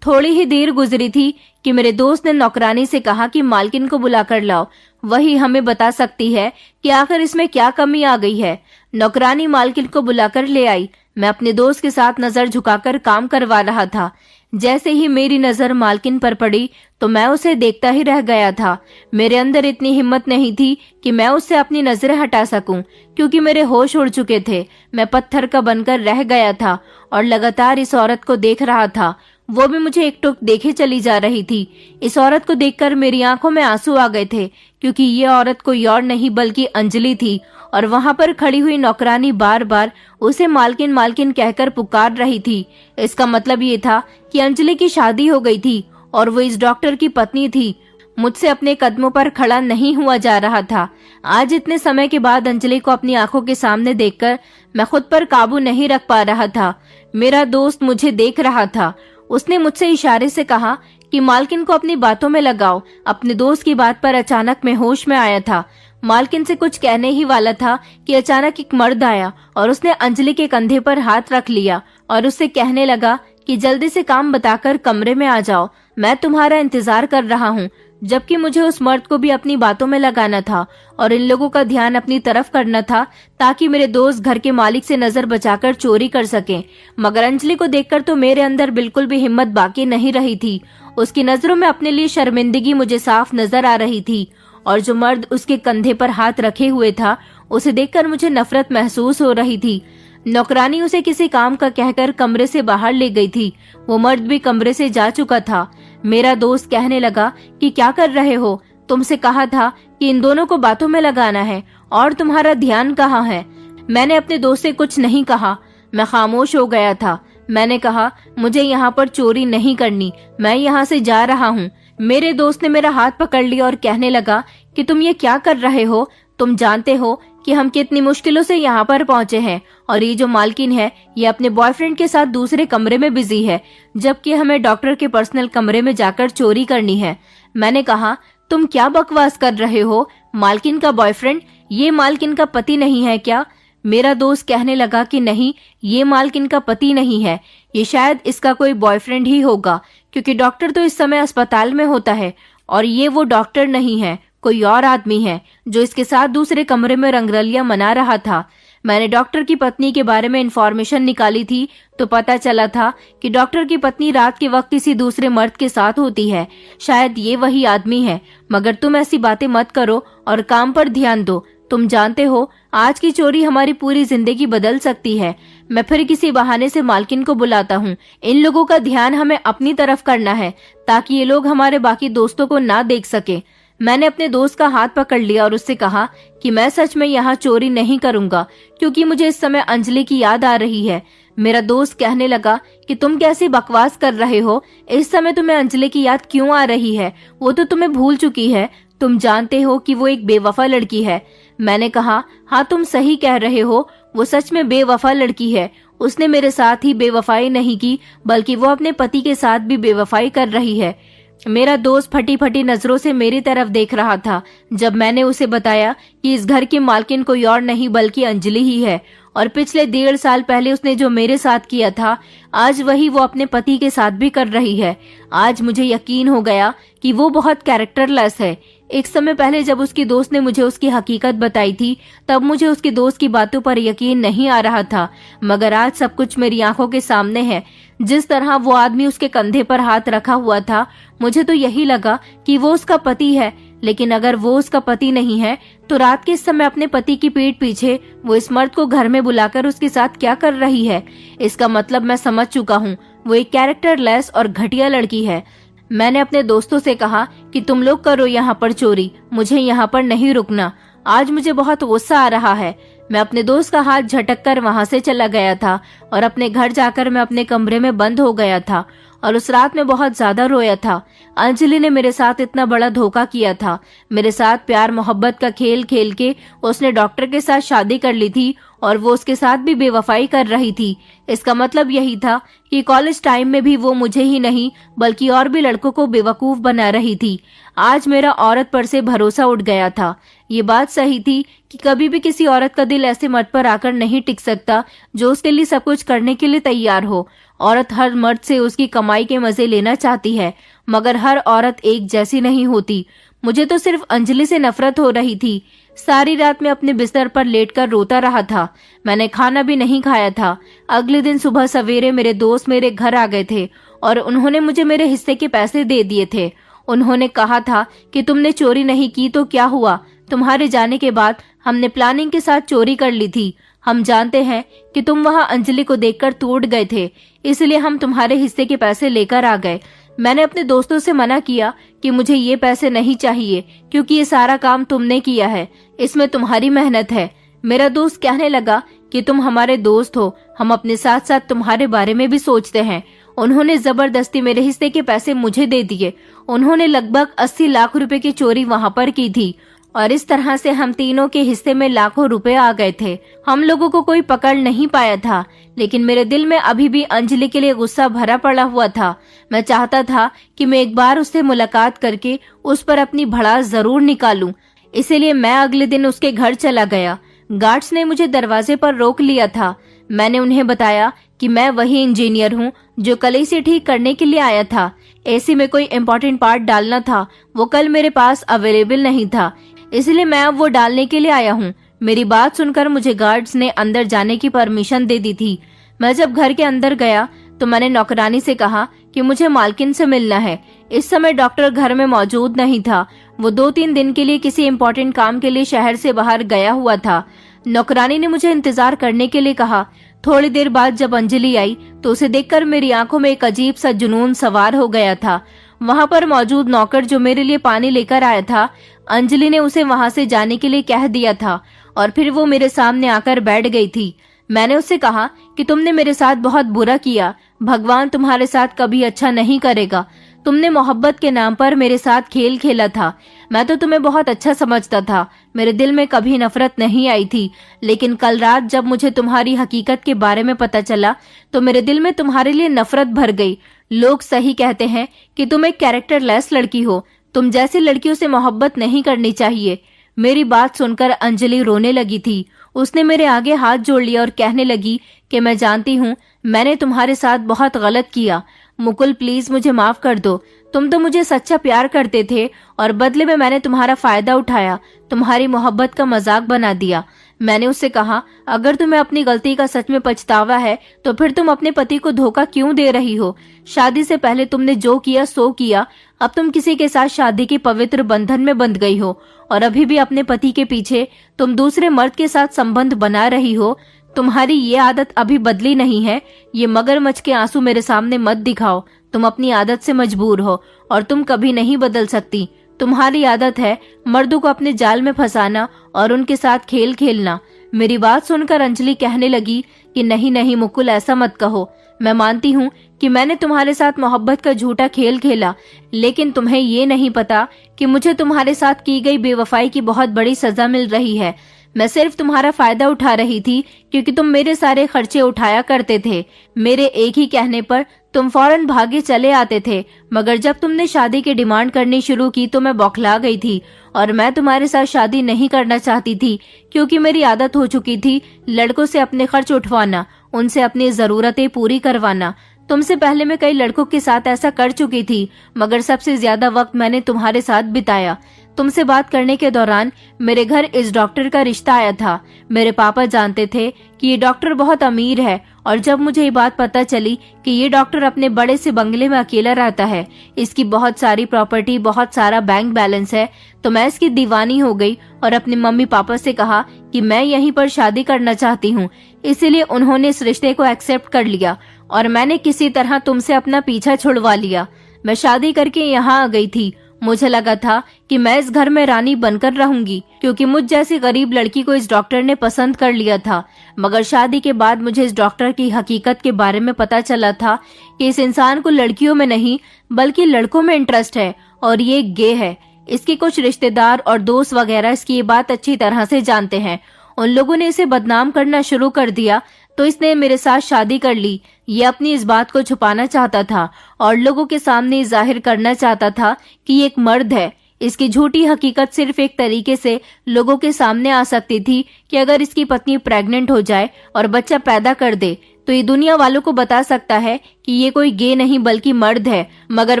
थोड़ी ही देर गुजरी थी कि मेरे दोस्त ने नौकरानी से कहा कि मालकिन को बुलाकर लाओ, वही हमें बता सकती है कि आखिर इसमें क्या कमी आ गई है। नौकरानी मालकिन को बुलाकर ले आई। मैं अपने दोस्त के साथ नजर झुकाकर काम करवा रहा था। जैसे ही मेरी नजर मालकिन पर पड़ी तो मैं उसे देखता ही रह गया था। मेरे अंदर इतनी हिम्मत नहीं थी कि मैं उससे अपनी नजरें हटा सकूं, क्योंकि मेरे होश उड़ चुके थे। मैं पत्थर का बनकर रह गया था और लगातार इस औरत को देख रहा था। वो भी मुझे एकटुक देखे चली जा रही थी। इस औरत को देखकर मेरी आंखों में आंसू आ गए थे, क्योंकि ये औरत कोई और नहीं बल्कि अंजलि थी। और वहां पर खड़ी हुई नौकरानी बार बार उसे मालकिन मालकिन कहकर पुकार रही थी। इसका मतलब ये था कि अंजलि की शादी हो गई थी और वो इस डॉक्टर की पत्नी थी। मुझसे अपने कदमों पर खड़ा नहीं हुआ जा रहा था। आज इतने समय के बाद अंजलि को अपनी आंखों के सामने देखकर मैं खुद पर काबू नहीं रख पा रहा था। मेरा दोस्त मुझे देख रहा था। उसने मुझसे इशारे से कहा कि मालकिन को अपनी बातों में लगाओ। अपने दोस्त की बात पर अचानक मैं होश में आया था। मालकिन से कुछ कहने ही वाला था कि अचानक एक मर्द आया और उसने अंजलि के कंधे पर हाथ रख लिया और उससे कहने लगा कि जल्दी से काम बताकर कमरे में आ जाओ, मैं तुम्हारा इंतजार कर रहा हूँ। जबकि मुझे उस मर्द को भी अपनी बातों में लगाना था और इन लोगों का ध्यान अपनी तरफ करना था, ताकि मेरे दोस्त घर के मालिक से नजर बचाकर चोरी कर सकें। मगर अंजलि को देखकर तो मेरे अंदर बिल्कुल भी हिम्मत बाकी नहीं रही थी। उसकी नजरों में अपने लिए शर्मिंदगी मुझे साफ नजर आ रही थी और जो मर्द उसके कंधे पर हाथ रखे हुए था उसे देखकर मुझे नफरत महसूस हो रही थी। नौकरानी उसे किसी काम का कहकर कमरे से बाहर ले गई थी। वो मर्द भी कमरे से जा चुका था। मेरा दोस्त कहने लगा कि क्या कर रहे हो, तुमसे कहा था कि इन दोनों को बातों में लगाना है, और तुम्हारा ध्यान कहाँ है। मैंने अपने दोस्त से कुछ नहीं कहा, मैं खामोश हो गया था। मैंने कहा मुझे यहाँ पर चोरी नहीं करनी, मैं यहाँ से जा रहा हूँ। मेरे दोस्त ने मेरा हाथ पकड़ लिया और कहने लगा कि तुम ये क्या कर रहे हो, तुम जानते हो कि हम कितनी मुश्किलों से यहाँ पर पहुँचे हैं, और ये जो मालकिन है ये अपने बॉयफ्रेंड के साथ दूसरे कमरे में बिजी है, जबकि हमें डॉक्टर के पर्सनल कमरे में जाकर चोरी करनी है। मैंने कहा तुम क्या बकवास कर रहे हो, मालकिन का बॉयफ्रेंड, ये मालकिन का पति नहीं है क्या। मेरा दोस्त कहने लगा कि नहीं, ये मालकिन का पति नहीं है, ये शायद इसका कोई बॉयफ्रेंड ही होगा, क्योंकि डॉक्टर तो इस समय अस्पताल में होता है और ये वो डॉक्टर नहीं है, कोई और आदमी है जो इसके साथ दूसरे कमरे में रंगरलियां मना रहा था। मैंने डॉक्टर की पत्नी के बारे में इंफॉर्मेशन निकाली थी तो पता चला था कि डॉक्टर की पत्नी रात के वक्त किसी दूसरे मर्द के साथ होती है। शायद ये वही आदमी है। मगर तुम ऐसी बातें मत करो और काम पर ध्यान दो। तुम जानते हो आज की चोरी हमारी पूरी जिंदगी बदल सकती है। मैं फिर किसी बहाने से मालकिन को बुलाता हूँ। इन लोगों का ध्यान हमें अपनी तरफ करना है ताकि ये लोग हमारे बाकी दोस्तों को ना देख सके। मैंने अपने दोस्त का हाथ पकड़ लिया और उससे कहा कि मैं सच में यहाँ चोरी नहीं करूंगा, क्योंकि मुझे इस समय अंजलि की याद आ रही है। मेरा दोस्त कहने लगा कि तुम कैसी बकवास कर रहे हो, इस समय तुम्हें अंजलि की याद क्यों आ रही है? वो तो तुम्हें भूल चुकी है। तुम जानते हो कि वो एक बेवफा लड़की है। मैंने कहा, हाँ तुम सही कह रहे हो, वो सच में बेवफा लड़की है। उसने मेरे साथ ही बेवफाई नहीं की, बल्कि वो अपने पति के साथ भी बेवफाई कर रही है। मेरा दोस्त फटी फटी नजरों से मेरी तरफ देख रहा था जब मैंने उसे बताया कि इस घर की मालकिन कोई और नहीं बल्कि अंजलि ही है, और पिछले 1.5 साल पहले उसने जो मेरे साथ किया था, आज वही वो अपने पति के साथ भी कर रही है। आज मुझे यकीन हो गया कि वो बहुत कैरेक्टरलेस है। एक समय पहले जब उसकी दोस्त ने मुझे उसकी हकीकत बताई थी, तब मुझे उसकी दोस्त की बातों पर यकीन नहीं आ रहा था, मगर आज सब कुछ मेरी आंखों के सामने है। जिस तरह वो आदमी उसके कंधे पर हाथ रखा हुआ था, मुझे तो यही लगा कि वो उसका पति है। लेकिन अगर वो उसका पति नहीं है, तो रात के इस समय अपने पति की पीठ पीछे वो इस मर्द को घर में बुलाकर उसके साथ क्या कर रही है? इसका मतलब मैं समझ चुका हूँ, वो एक कैरेक्टरलेस और घटिया लड़की है। मैंने अपने दोस्तों से कहा कि तुम लोग करो यहाँ पर चोरी, मुझे यहाँ पर नहीं रुकना। आज मुझे बहुत गुस्सा आ रहा है। मैं अपने दोस्त का हाथ झटक कर वहाँ से चला गया था और अपने घर जाकर मैं अपने कमरे में बंद हो गया था और उस रात में बहुत ज्यादा रोया था। अंजलि ने मेरे साथ इतना बड़ा धोखा किया था। मेरे साथ प्यार मोहब्बत का खेल खेल के उसने डॉक्टर के साथ शादी कर ली थी और वो उसके साथ भी बेवफाई कर रही थी। इसका मतलब यही था कि कॉलेज टाइम में भी वो मुझे ही नहीं बल्कि और भी लड़कों को बेवकूफ बना रही थी। आज मेरा औरत पर से भरोसा उठ गया था। ये बात सही थी कि कभी भी किसी औरत का दिल ऐसे मर्द पर आकर नहीं टिक सकता जो उसके लिए सब कुछ करने के लिए तैयार हो। औरत हर मर्द से उसकी कमाई के मजे लेना चाहती है, मगर हर औरत एक जैसी नहीं होती। मुझे तो सिर्फ अंजलि से नफरत हो रही थी। सारी रात मैं अपने बिस्तर पर लेटकर रोता रहा था। मैंने खाना भी नहीं खाया था। अगले दिन सुबह सवेरे मेरे दोस्त मेरे घर आ गए थे और उन्होंने मुझे मेरे हिस्से के पैसे दे दिए थे। उन्होंने कहा था कि तुमने चोरी नहीं की तो क्या हुआ, तुम्हारे जाने के बाद हमने प्लानिंग के साथ चोरी कर ली थी। हम जानते हैं कि तुम वहाँ अंजलि को देखकर टूट गए थे, इसलिए हम तुम्हारे हिस्से के पैसे लेकर आ गए। मैंने अपने दोस्तों से मना किया कि मुझे ये पैसे नहीं चाहिए, क्योंकि ये सारा काम तुमने किया है, इसमें तुम्हारी मेहनत है। मेरा दोस्त कहने लगा कि तुम हमारे दोस्त हो, हम अपने साथ साथ तुम्हारे बारे में भी सोचते हैं। उन्होंने जबरदस्ती मेरे हिस्से के पैसे मुझे दे दिए। उन्होंने लगभग 80 लाख रुपए की चोरी वहाँ पर की थी और इस तरह से हम तीनों के हिस्से में लाखों रुपए आ गए थे। हम लोगों को कोई पकड़ नहीं पाया था, लेकिन मेरे दिल में अभी भी अंजलि के लिए गुस्सा भरा पड़ा हुआ था। मैं चाहता था कि मैं एक बार उससे मुलाकात करके उस पर अपनी भड़ास जरूर निकालूं। इसीलिए मैं अगले दिन उसके घर चला गया। गार्ड्स ने मुझे दरवाजे पर रोक लिया था। मैंने उन्हें बताया कि मैं वही इंजीनियर हूँ जो कल इसे ठीक करने के लिए आया था। एसी में कोई इम्पोर्टेंट पार्ट डालना था, वो कल मेरे पास अवेलेबल नहीं था, इसलिए मैं अब वो डालने के लिए आया हूँ। मेरी बात सुनकर मुझे गार्ड्स ने अंदर जाने की परमिशन दे दी थी। मैं जब घर के अंदर गया तो मैंने नौकरानी से कहा कि मुझे मालकिन से मिलना है। इस समय डॉक्टर घर में मौजूद नहीं था, वो 2-3 दिन के लिए किसी इम्पोर्टेंट काम के लिए शहर से बाहर गया हुआ था। नौकरानी ने मुझे इंतजार करने के लिए कहा। थोड़ी देर बाद जब अंजलि आई तो उसे देखकर मेरी आंखों में एक अजीब सा जुनून सवार हो गया था। वहाँ पर मौजूद नौकर जो मेरे लिए पानी लेकर आया था, अंजलि ने उसे वहाँ से जाने के लिए कह दिया था और फिर वो मेरे सामने आकर बैठ गई थी। मैंने उससे कहा कि तुमने मेरे साथ बहुत बुरा किया, भगवान तुम्हारे साथ कभी अच्छा नहीं करेगा। तुमने मोहब्बत के नाम पर मेरे साथ खेल खेला था। मैं तो तुम्हें बहुत अच्छा समझता था, मेरे दिल में कभी नफरत नहीं आई थी, लेकिन कल रात जब मुझे तुम्हारी हकीकत के बारे में पता चला तो मेरे दिल में तुम्हारे लिए नफरत भर गई। लोग सही कहते हैं कि तुम एक कैरेक्टरलेस लड़की हो, तुम जैसी लड़कियों से मोहब्बत नहीं करनी चाहिए। मेरी बात सुनकर अंजलि रोने लगी थी। उसने मेरे आगे हाथ जोड़ लिया और कहने लगी कि मैं जानती हूँ मैंने तुम्हारे साथ बहुत गलत किया। मुकुल प्लीज मुझे माफ कर दो। तुम तो मुझे सच्चा प्यार करते थे और बदले में मैंने तुम्हारा फायदा उठाया, तुम्हारी मोहब्बत का मजाक बना दिया। मैंने उससे कहा, अगर तुम्हें अपनी गलती का सच में पछतावा है तो फिर तुम अपने पति को धोखा क्यों दे रही हो? शादी से पहले तुमने जो किया सो किया, अब तुम किसी के साथ शादी के पवित्र बंधन में बंध गई हो और अभी भी अपने पति के पीछे तुम दूसरे मर्द के साथ संबंध बना रही हो। तुम्हारी ये आदत अभी बदली नहीं है। ये मगरमच्छ के आंसू मेरे सामने मत दिखाओ। तुम अपनी आदत से मजबूर हो और तुम कभी नहीं बदल सकती। तुम्हारी आदत है मर्दों को अपने जाल में फंसाना और उनके साथ खेल खेलना। मेरी बात सुनकर अंजलि कहने लगी कि नहीं नहीं मुकुल, ऐसा मत कहो। मैं मानती हूँ कि मैंने तुम्हारे साथ मोहब्बत का झूठा खेल खेला, लेकिन तुम्हें ये नहीं पता कि मुझे तुम्हारे साथ की गई बेवफाई की बहुत बड़ी सजा मिल रही है। मैं सिर्फ तुम्हारा फायदा उठा रही थी क्योंकि तुम मेरे सारे खर्चे उठाया करते थे। मेरे एक ही कहने पर तुम फौरन भागे चले आते थे, मगर जब तुमने शादी की डिमांड करनी शुरू की तो मैं बौखला गई थी और मैं तुम्हारे साथ शादी नहीं करना चाहती थी, क्योंकि मेरी आदत हो चुकी थी लड़कों से अपने खर्च उठवाना, उनसे अपनी जरूरतें पूरी करवाना। तुमसे पहले मैं कई लड़कों के साथ ऐसा कर चुकी थी, मगर सबसे ज्यादा वक्त मैंने तुम्हारे साथ बिताया। तुमसे बात करने के दौरान मेरे घर इस डॉक्टर का रिश्ता आया था। मेरे पापा जानते थे कि ये डॉक्टर बहुत अमीर है, और जब मुझे ये बात पता चली कि ये डॉक्टर अपने बड़े से बंगले में अकेला रहता है, इसकी बहुत सारी प्रॉपर्टी, बहुत सारा बैंक बैलेंस है, तो मैं इसकी दीवानी हो गई और अपने मम्मी पापा से कहा कि मैं यहीं पर शादी करना चाहती हूँ। इसीलिए उन्होंने इस रिश्ते को एक्सेप्ट कर लिया और मैंने किसी तरह तुमसे अपना पीछा छुड़वा लिया। मैं शादी करके यहाँ आ गई थी। मुझे लगा था कि मैं इस घर में रानी बनकर रहूंगी, क्योंकि मुझ जैसी गरीब लड़की को इस डॉक्टर ने पसंद कर लिया था। मगर शादी के बाद मुझे इस डॉक्टर की हकीकत के बारे में पता चला था कि इस इंसान को लड़कियों में नहीं बल्कि लड़कों में इंटरेस्ट है, और ये गे है। इसके कुछ रिश्तेदार और दोस्त वगैरह इसकी ये बात अच्छी तरह से जानते हैं। उन लोगों ने इसे बदनाम करना शुरू कर दिया, तो इसने मेरे साथ शादी कर ली। ये अपनी इस बात को छुपाना चाहता था और लोगों के सामने जाहिर करना चाहता था कि ये एक मर्द है। इसकी झूठी हकीकत सिर्फ एक तरीके से लोगों के सामने आ सकती थी कि अगर इसकी पत्नी प्रेग्नेंट हो जाए और बच्चा पैदा कर दे तो ये दुनिया वालों को बता सकता है कि ये कोई गे नहीं बल्कि मर्द है। मगर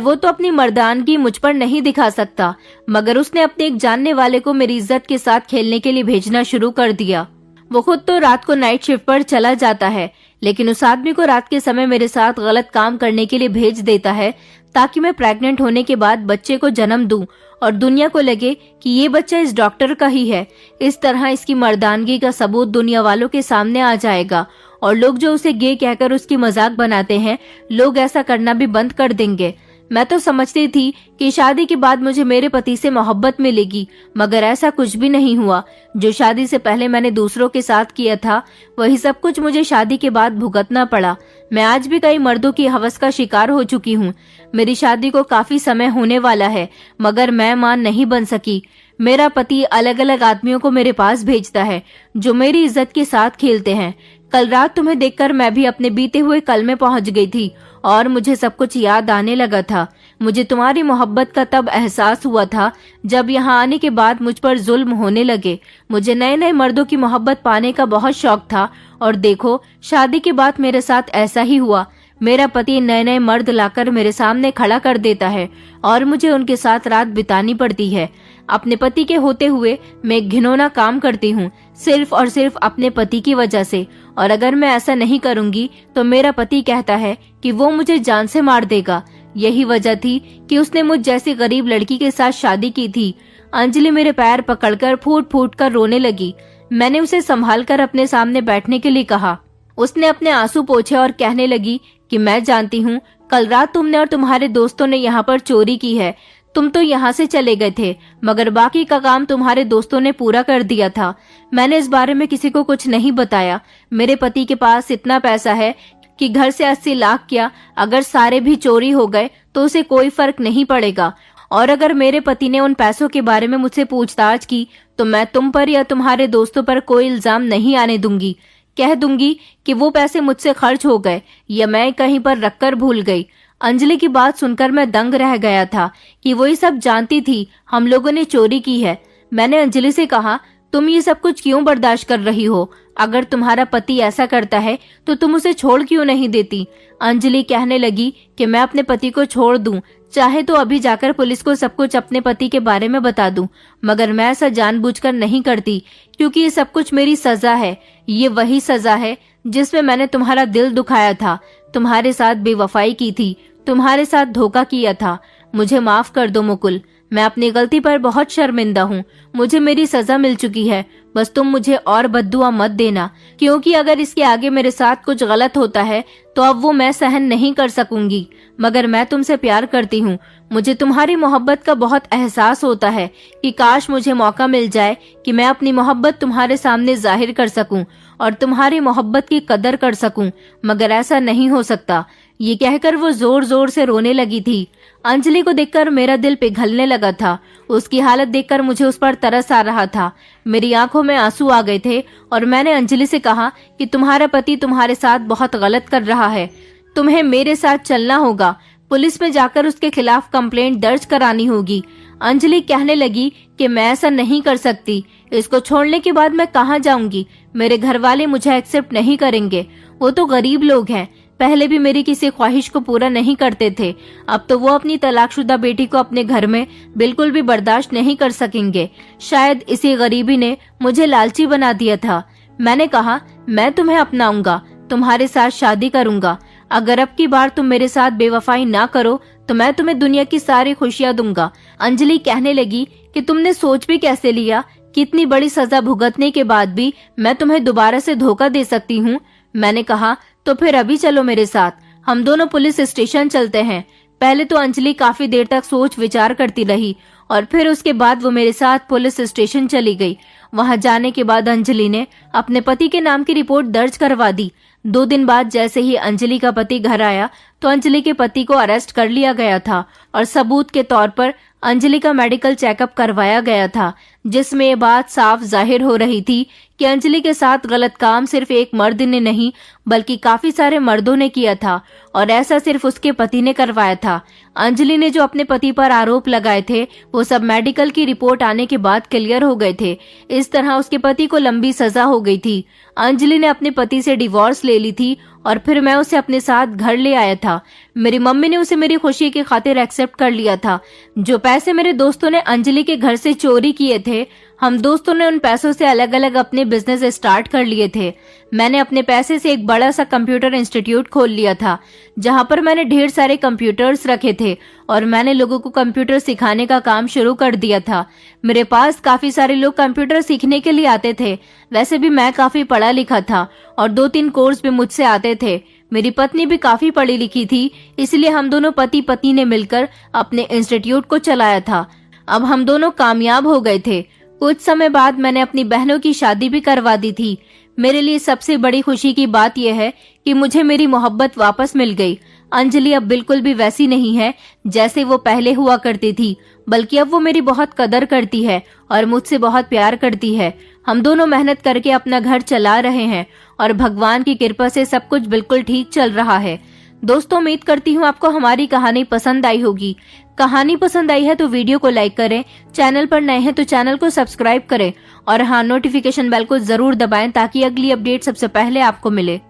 वो तो अपनी मर्दानगी मुझ पर नहीं दिखा सकता। मगर उसने अपने एक जानने वाले को मेरी इज्जत के साथ खेलने के लिए भेजना शुरू कर दिया। वो खुद तो रात को नाइट शिफ्ट पर चला जाता है, लेकिन उस आदमी को रात के समय मेरे साथ गलत काम करने के लिए भेज देता है, ताकि मैं प्रेग्नेंट होने के बाद बच्चे को जन्म दूं और दुनिया को लगे कि ये बच्चा इस डॉक्टर का ही है। इस तरह इसकी मर्दानगी का सबूत दुनिया वालों के सामने आ जाएगा और लोग जो उसे गे कहकर उसकी मजाक बनाते हैं, लोग ऐसा करना भी बंद कर देंगे। मैं तो समझती थी कि शादी के बाद मुझे मेरे पति से मोहब्बत मिलेगी, मगर ऐसा कुछ भी नहीं हुआ। जो शादी से पहले मैंने दूसरों के साथ किया था, वही सब कुछ मुझे शादी के बाद भुगतना पड़ा। मैं आज भी कई मर्दों की हवस का शिकार हो चुकी हूँ। मेरी शादी को काफी समय होने वाला है, मगर मैं मां नहीं बन सकी। मेरा पति अलग अलग आदमियों को मेरे पास भेजता है जो मेरी इज्जत के साथ खेलते हैं। कल रात तुम्हें देखकर मैं भी अपने बीते हुए कल में पहुंच गई थी और मुझे सब कुछ याद आने लगा था। मुझे तुम्हारी मोहब्बत का तब एहसास हुआ था जब यहाँ आने के बाद मुझ पर जुल्म होने लगे। मुझे नए नए मर्दों की मोहब्बत पाने का बहुत शौक था, और देखो शादी के बाद मेरे साथ ऐसा ही हुआ। मेरा पति नए नए मर्द लाकर मेरे सामने खड़ा कर देता है और मुझे उनके साथ रात बितानी पड़ती है। अपने पति के होते हुए मैं एक घिनौना काम करती हूँ, सिर्फ और सिर्फ अपने पति की वजह से। और अगर मैं ऐसा नहीं करूंगी तो मेरा पति कहता है कि वो मुझे जान से मार देगा। यही वजह थी कि उसने मुझ जैसी गरीब लड़की के साथ शादी की थी। अंजलि मेरे पैर पकड़कर फूट फूट कर रोने लगी। मैंने उसे संभाल कर अपने सामने बैठने के लिए कहा। उसने अपने आंसू पोंछे और कहने लगी कि मैं जानती हूँ कल रात तुमने और तुम्हारे दोस्तों ने यहाँ पर चोरी की है। तुम तो यहाँ से चले गए थे, मगर बाकी का काम तुम्हारे दोस्तों ने पूरा कर दिया था। मैंने इस बारे में किसी को कुछ नहीं बताया। मेरे पति के पास इतना पैसा है कि घर से 80 लाख क्या अगर सारे भी चोरी हो गए तो उसे कोई फर्क नहीं पड़ेगा। और अगर मेरे पति ने उन पैसों के बारे में मुझसे पूछताछ की तो मैं तुम पर या तुम्हारे दोस्तों पर कोई इल्जाम नहीं आने दूंगी। कह दूंगी कि वो पैसे मुझसे खर्च हो गए या मैं कहीं पर रखकर भूल गई। अंजलि की बात सुनकर मैं दंग रह गया था कि वो ये सब जानती थी हम लोगों ने चोरी की है। मैंने अंजलि से कहा, तुम ये सब कुछ क्यों बर्दाश्त कर रही हो? अगर तुम्हारा पति ऐसा करता है तो तुम उसे छोड़ क्यों नहीं देती? अंजलि कहने लगी कि मैं अपने पति को छोड़ दूं, चाहे तो अभी जाकर पुलिस को सब कुछ अपने पति के बारे में बता दूं, मगर मैं ऐसा जानबूझकर नहीं करती, क्योंकि ये सब कुछ मेरी सजा है। ये वही सजा है जिसमें मैंने तुम्हारा दिल दुखाया था, तुम्हारे साथ बेवफाई की थी, तुम्हारे साथ धोखा किया था। मुझे माफ कर दो मुकुल, मैं अपनी गलती पर बहुत शर्मिंदा हूँ। मुझे मेरी सजा मिल चुकी है, बस तुम मुझे और बद्दुआ मत देना, क्योंकि अगर इसके आगे मेरे साथ कुछ गलत होता है तो अब वो मैं सहन नहीं कर सकूंगी। मगर मैं तुमसे प्यार करती हूँ। मुझे तुम्हारी मोहब्बत का बहुत एहसास होता है कि काश मुझे मौका मिल जाए कि मैं अपनी मोहब्बत तुम्हारे सामने जाहिर कर सकूं और तुम्हारी मोहब्बत की कदर कर सकूं, मगर ऐसा नहीं हो सकता। ये कहकर वो जोर जोर से रोने लगी थी। अंजलि को देखकर मेरा दिल पिघलने लगा था। उसकी हालत देखकर मुझे उस पर तरस आ रहा था। मेरी आंखों में आंसू आ गए थे और मैंने अंजलि से कहा कि तुम्हारा पति तुम्हारे साथ बहुत गलत कर रहा है, तुम्हें मेरे साथ चलना होगा, पुलिस में जाकर उसके खिलाफ कंप्लेंट दर्ज करानी होगी। अंजलि कहने लगी कि मैं ऐसा नहीं कर सकती, इसको छोड़ने के बाद मैं कहाँ जाऊंगी, मेरे घर वाले मुझे एक्सेप्ट नहीं करेंगे, वो तो गरीब लोग हैं, पहले भी मेरी किसी ख्वाहिश को पूरा नहीं करते थे, अब तो वो अपनी तलाकशुदा बेटी को अपने घर में बिल्कुल भी बर्दाश्त नहीं कर सकेंगे। शायद इसी गरीबी ने मुझे लालची बना दिया था। मैंने कहा मैं तुम्हें अपनाऊंगा, तुम्हारे साथ शादी करूंगा, अगर अब की बार तुम मेरे साथ बेवफाई ना करो तो मैं तुम्हें दुनिया की सारी खुशियां दूंगा। अंजलि कहने लगी कि तुमने सोच भी कैसे लिया कि इतनी बड़ी सजा भुगतने के बाद भी मैं तुम्हें दोबारा से धोखा दे सकती हूँ। मैंने कहा तो फिर अभी चलो मेरे साथ, हम दोनों पुलिस स्टेशन चलते हैं। पहले तो अंजलि काफी देर तक सोच विचार करती रही और फिर उसके बाद वो मेरे साथ पुलिस स्टेशन चली गई। वहां जाने के बाद अंजलि ने अपने पति के नाम की रिपोर्ट दर्ज करवा दी। 2 दिन बाद जैसे ही अंजलि का पति घर आया तो अंजलि के पति को अरेस्ट कर लिया गया था और सबूत के तौर पर अंजलि का मेडिकल चेकअप करवाया गया था, जिसमें ये बात साफ जाहिर हो रही थी कि अंजलि के साथ गलत काम सिर्फ एक मर्द ने नहीं बल्कि काफी सारे मर्दों ने किया था और ऐसा सिर्फ उसके पति ने करवाया था। अंजलि ने जो अपने पति पर आरोप लगाए थे वो सब मेडिकल की रिपोर्ट आने के बाद क्लियर हो गए थे। इस तरह उसके पति को लंबी सजा हो गई थी। अंजलि ने अपने पति से डिवोर्स ले ली थी और फिर मैं उसे अपने साथ घर ले आया था। मेरी मम्मी ने उसे मेरी खुशी की खातिर एक्सेप्ट कर लिया था। जो पैसे मेरे दोस्तों ने अंजलि के घर से चोरी किए थे, हम दोस्तों ने उन पैसों से अलग अलग अपने बिजनेस स्टार्ट कर लिए थे। मैंने अपने पैसे से एक बड़ा सा कंप्यूटर इंस्टीट्यूट खोल लिया था जहां पर मैंने ढेर सारे कंप्यूटर्स रखे थे और मैंने लोगों को कंप्यूटर सिखाने का काम शुरू कर दिया था। मेरे पास काफी सारे लोग कंप्यूटर सीखने के लिए आते थे। वैसे भी मैं काफी पढ़ा लिखा था और 2-3 कोर्स भी मुझसे आते थे। मेरी पत्नी भी काफी पढ़ी लिखी थी, इसलिए हम दोनों पति पत्नी ने मिलकर अपने इंस्टीट्यूट को चलाया था। अब हम दोनों कामयाब हो गए थे। कुछ समय बाद मैंने अपनी बहनों की शादी भी करवा दी थी। मेरे लिए सबसे बड़ी खुशी की बात यह है कि मुझे मेरी मोहब्बत वापस मिल गई। अंजलि अब बिल्कुल भी वैसी नहीं है जैसे वो पहले हुआ करती थी, बल्कि अब वो मेरी बहुत कदर करती है और मुझसे बहुत प्यार करती है। हम दोनों मेहनत करके अपना घर चला रहे हैं और भगवान की कृपा से सब कुछ बिल्कुल ठीक चल रहा है। दोस्तों, उम्मीद करती हूँ आपको हमारी कहानी पसंद आई होगी। कहानी पसंद आई है तो वीडियो को लाइक करें, चैनल पर नए हैं तो चैनल को सब्सक्राइब करें और हाँ, नोटिफिकेशन बेल को जरूर दबाएं ताकि अगली अपडेट सबसे पहले आपको मिले।